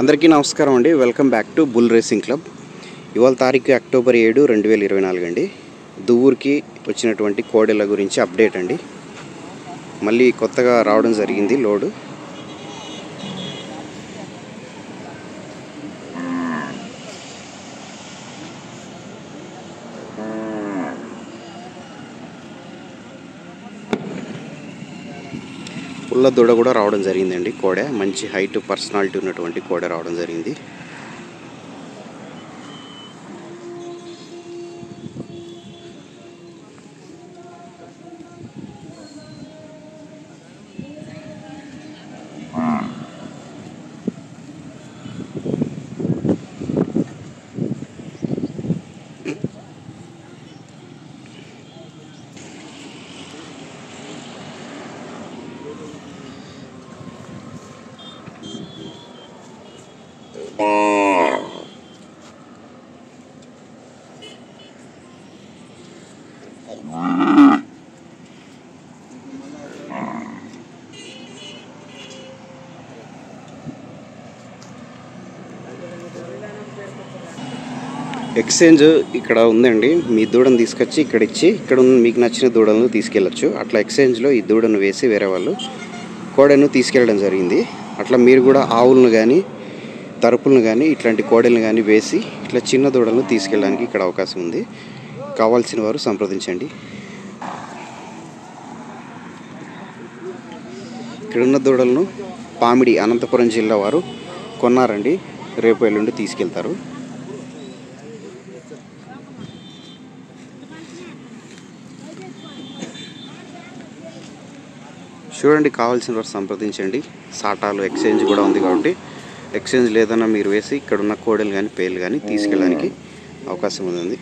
అందరికీ నమస్కారం అండి. Welcome back to bull racing club. ఇవాళ తారీఖు అక్టోబర్ 7, 2024 అండి. దువ్వూరుకి వచ్చినటువంటి కోడెల గురించి అప్డేట్ అండి. మళ్ళీ కొత్తగా రావడం జరిగింది లోడు. పుల్ల దూడ కూడా రావడం జరిగిందండి. కోడె మంచి హైట్ పర్సనాలిటీ ఉన్నటువంటి కోడె రావడం జరిగింది. ఎక్స్చేంజ్ ఇక్కడ ఉందండి. మీ దూడను తీసుకొచ్చి ఇక్కడ ఇచ్చి ఇక్కడ మీకు నచ్చిన దూడలను తీసుకెళ్ళచ్చు. అట్లా ఎక్స్చేంజ్లో ఈ దూడను వేసి వేరే వాళ్ళు కోడెను తీసుకెళ్ళడం జరిగింది. అట్లా మీరు కూడా ఆవులను కానీ తరుపులను కానీ ఇట్లాంటి కోడెలను కానీ వేసి ఇట్లా చిన్న దూడలను తీసుకెళ్ళడానికి ఇక్కడ అవకాశం ఉంది. కావాల్సిన వారు సంప్రదించండి. ఇక్కడున్న దూడలను పామిడి అనంతపురం జిల్లా వారు కొన్నారండి. రేపు ఎల్లుండి తీసుకెళ్తారు. చూడండి, కావాల్సిన వారు సంప్రదించండి. సాటాలు ఎక్స్చేంజ్ కూడా ఉంది కాబట్టి ఎక్స్చేంజ్ లేదన్నా మీరు వేసి ఇక్కడున్న కోడెలు కానీ పేర్లు కానీ తీసుకెళ్ళడానికి అవకాశం ఉంది.